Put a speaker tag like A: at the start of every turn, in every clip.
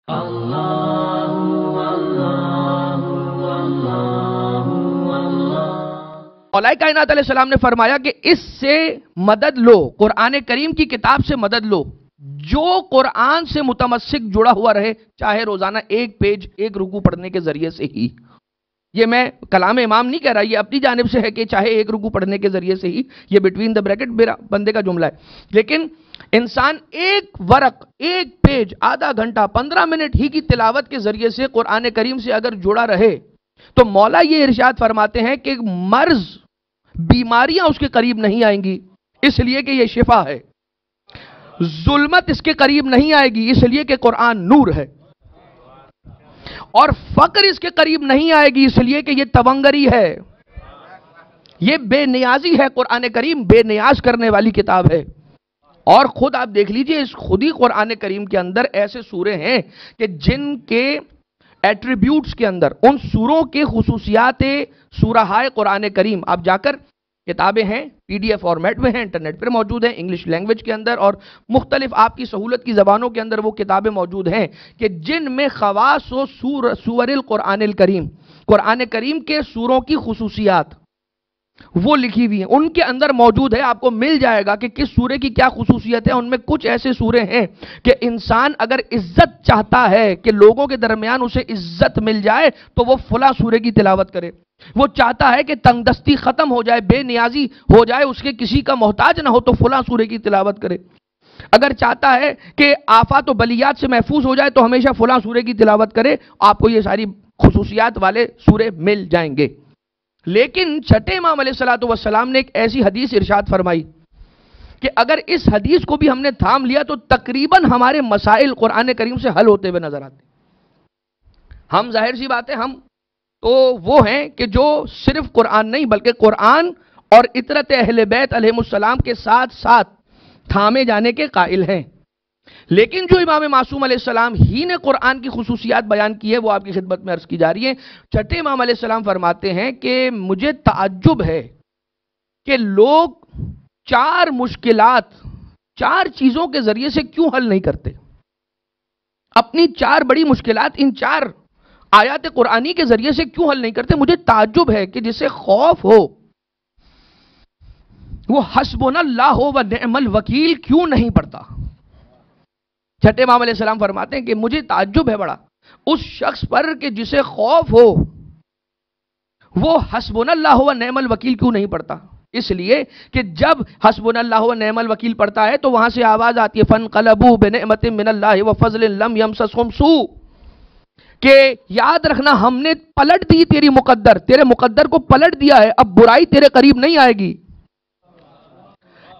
A: مولا کائنات علیہ السلام نے فرمایا کہ اس سے مدد لو، قرآن کریم کی کتاب سے مدد لو، جو قرآن سے متمسک جڑا ہوا رہے، چاہے روزانہ ایک پیج ایک رکوع پڑھنے کے ذریعے سے ہی۔ یہ میں کلام امام نہیں کہہ رہا، یہ اپنی جانب سے ہے کہ چاہے ایک رکوع پڑھنے کے ذریعے سے ہی، یہ بٹوین دا بریکٹ میرا بندے کا جملہ ہے، لیکن انسان ایک ورق، ایک پیج، آدھا گھنٹہ، 15 منٹ ہی کی تلاوت کے ذریعے سے قرآن کریم سے اگر جڑا رہے تو مولا یہ ارشاد فرماتے ہیں کہ مرض، بیماریاں اس کے قریب نہیں آئیں گی، اس لیے کہ یہ شفا ہے۔ ظلمت اس کے قریب نہیں آئے گی، اس لیے کہ قرآن نور ہے۔ اور فقر اس کے قریب نہیں آئے گی، اس لیے کہ یہ تونگری ہے، یہ بے نیازی ہے۔ قرآن کریم بے نیاز کرنے والی کتاب ہے۔ اور خود آپ دیکھ لیجئے، اس خود ہی قرآن کریم کے اندر ایسے سورے ہیں کہ جن کے ایٹریبیوٹس کے اندر، ان سوروں کے خصوصیات سورہائے قرآن کریم، آپ جا کر کتابیں ہیں، پی ڈی ایف فارمیٹ میں ہیں، انٹرنیٹ پر موجود ہیں، انگلش لینگویج کے اندر اور مختلف آپ کی سہولت کی زبانوں کے اندر وہ کتابیں موجود ہیں کہ جن میں خواص و سور القرآن الکریم، قرآن کریم کے سوروں کی خصوصیات وہ لکھی ہوئی ہیں، ان کے اندر موجود ہے۔ آپ کو مل جائے گا کہ کس سورے کی کیا خصوصیت ہے۔ ان میں کچھ ایسے سورے ہیں کہ انسان اگر عزت چاہتا ہے کہ لوگوں کے درمیان اسے عزت مل جائے تو وہ فلاں سورے کی تلاوت کرے۔ وہ چاہتا ہے کہ تنگ دستی ختم ہو جائے، بے نیازی ہو جائے، اس کے کسی کا محتاج نہ ہو تو فلاں سورے کی تلاوت کرے۔ اگر چاہتا ہے کہ آفات و بلیات سے محفوظ ہو جائے تو ہمیشہ فلاں سورے کی تلاوت کرے۔ آپ کو یہ ساری خصوصیات والے سورے مل جائیں گے۔ لیکن چھٹے امام علیہ السلام نے ایک ایسی حدیث ارشاد فرمائی کہ اگر اس حدیث کو بھی ہم نے تھام لیا تو تقریباً ہمارے مسائل قرآن کریم سے حل ہوتے ہوئے نظر آتے۔ ہم ظاہر سی بات ہے، ہم تو وہ ہیں کہ جو صرف قرآن نہیں بلکہ قرآن اور اطرت اہل بیت علیہ السلام کے ساتھ ساتھ تھامے جانے کے قائل ہیں۔ لیکن جو امام معصوم علیہ السلام ہی نے قرآن کی خصوصیات بیان کی ہے وہ آپ کی خدمت میں عرض کی جا رہی ہے۔ چھٹے امام علیہ السلام فرماتے ہیں کہ مجھے تعجب ہے کہ لوگ چار مشکلات، چار چیزوں کے ذریعے سے کیوں حل نہیں کرتے۔ اپنی چار بڑی مشکلات ان چار آیات قرآنی کے ذریعے سے کیوں حل نہیں کرتے۔ مجھے تعجب ہے کہ جسے خوف ہو وہ حسبنا اللہ و نعم الوکیل کیوں نہیں پڑھتا۔ چھٹے امام علیہ السلام فرماتے ہیں کہ مجھے تعجب ہے بڑا اس شخص پر کہ جسے خوف ہو وہ حسبنا اللہ و نعم الوکیل کیوں نہیں پڑھتا۔ اس لیے کہ جب حسبنا اللہ و نعم الوکیل پڑھتا ہے تو وہاں سے آواز آتی ہے فانقلبوا بنعمت من اللہ وفضل لم یمسسہم سوء، کہ یاد رکھنا ہم نے پلٹ دی تیری مقدر، تیرے مقدر کو پلٹ دیا ہے، اب برائی تیرے قریب نہیں آئے گی۔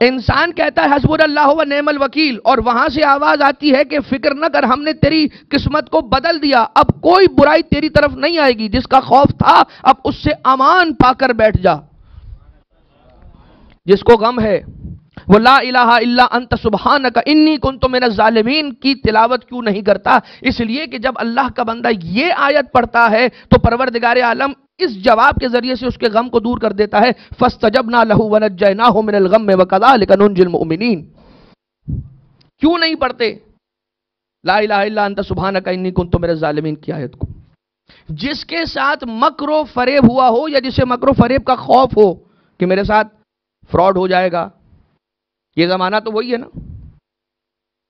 A: انسان کہتا ہے حسبنا اللہ و نعم الوکیل اور وہاں سے آواز آتی ہے کہ فکر نہ کر ہم نے تیری قسمت کو بدل دیا، اب کوئی برائی تیری طرف نہیں آئے گی۔ جس کا خوف تھا اب اس سے امان پا کر بیٹھ جا۔ جس کو غم ہے وہ لا الہ الا انت سبحانک انی کنت من الظالمین کی تلاوت کیوں نہیں کرتا؟ اس لیے کہ جب اللہ کا بندہ یہ آیت پڑھتا ہے تو پروردگار عالم اس جواب کے ذریعے سے اس کے غم کو دور کر دیتا ہے فاستجبنا لہ ونجیناہ من الغم وکذالک ننجی المؤمنین۔ کیوں نہیں پڑھتے لا الہ الا انت سبحانک انی کنت من الظالمین کی آیت کو؟ جس کے ساتھ مکر و فریب ہوا ہو یا جسے مکر و فریب کا خوف ہو کہ میرے ساتھ فراڈ ہو جائے گا، یہ زمانہ تو وہی ہے نا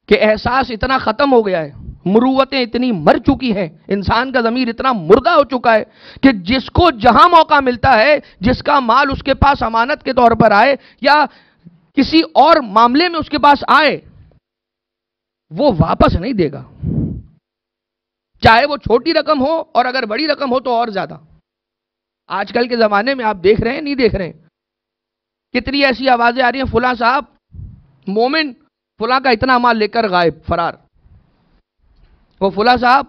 A: کہ احساس اتنا ختم ہو گیا ہے، مروتیں اتنی مر چکی ہیں، انسان کا ضمیر اتنا مردہ ہو چکا ہے کہ جس کو جہاں موقع ملتا ہے، جس کا مال اس کے پاس امانت کے طور پر آئے یا کسی اور معاملے میں اس کے پاس آئے وہ واپس نہیں دے گا، چاہے وہ چھوٹی رقم ہو اور اگر بڑی رقم ہو تو اور زیادہ۔ آج کل کے زمانے میں آپ دیکھ رہے ہیں نہیں دیکھ رہے ہیں کتنی ایسی آوازیں آ رہی ہیں فلاں صاحب مومن فلاں کا اتنا مال لے کر غائب فرار، وہ فلاں صاحب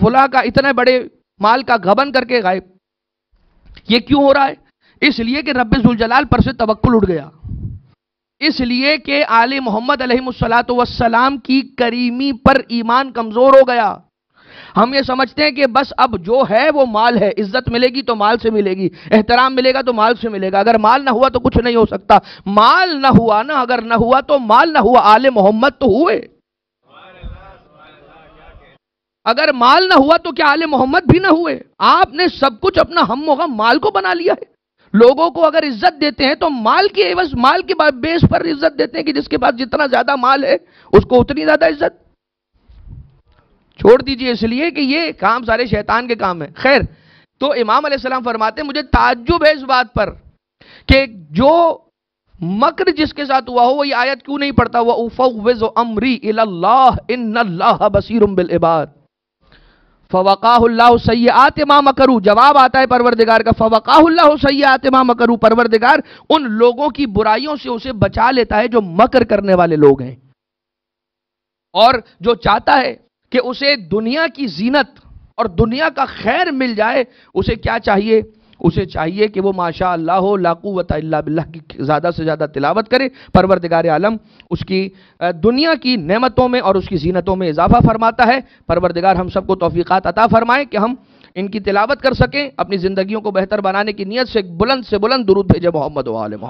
A: فلاں کا اتنے بڑے مال کا گھبن کر کے غائب۔ یہ کیوں ہو رہا ہے؟ اس لیے کہ رب ذوالجلال پر سے توکل اٹھ گیا، اس لیے کہ آل محمد علیہ السلام کی کریمی پر ایمان کمزور ہو گیا۔ ہم یہ سمجھتے ہیں کہ بس اب جو ہے وہ مال ہے، عزت ملے گی تو مال سے ملے گی، احترام ملے گا تو مال سے ملے گا، اگر مال نہ ہوا تو کچھ نہیں ہو سکتا۔ مال نہ ہوا نا، اگر نہ ہوا تو مال نہ ہوا، آل محمد تو ہوئے۔ اگر مال نہ ہوا تو کیا آل محمد بھی نہ ہوئے؟ آپ نے سب کچھ اپنا ہم و غم مال کو بنا لیا ہے۔ لوگوں کو اگر عزت دیتے ہیں تو مال کی عوض مال کے بیس پر عزت دیتے ہیں کہ جس کے پاس جتنا زیادہ مال ہے اس کو اتنی زیادہ عزت۔ چھوڑ دیجئے، اس لیے کہ یہ کام سارے شیطان کے کام ہیں۔ خیر، تو امام علیہ السلام فرماتے ہیں مجھے تعجب ہے اس بات پر کہ جو مکر جس کے ساتھ ہوا ہو وہ یہ آیت کیوں نہیں پڑھتا ہوا وَأُفَوِّضُ أَمْرِي إِلَى اللَّهِ إِنَّ اللَّهَ بَصِيرٌ بِالْعِبَادِ فَوَقَاهُ اللَّهُ سَيِّئَاتِ مَا مَكَرُوا۔ جواب آتا ہے پروردگار کا، فَوَقَاهُ اللَّهُ سَيِّئَاتِ مَا مَكَرُوا، پروردگار ان لوگوں کی برائیوں سے اسے بچا لیتا ہے جو مکر کرنے والے لوگ ہیں، اور جو چاہتا ہے کہ اسے دنیا کی زینت اور دنیا کا خیر مل جائے، اسے کیا چاہیے؟ اسے چاہیے کہ وہ ماشاء اللہ لا قوت الا باللہ کی زیادہ سے زیادہ تلاوت کرے۔ پروردگار عالم اس کی دنیا کی نعمتوں میں اور اس کی زینتوں میں اضافہ فرماتا ہے۔ پروردگار ہم سب کو توفیقات عطا فرمائے کہ ہم ان کی تلاوت کر سکیں، اپنی زندگیوں کو بہتر بنانے کی نیت سے بلند درود بھیجے محمد و آل محمد۔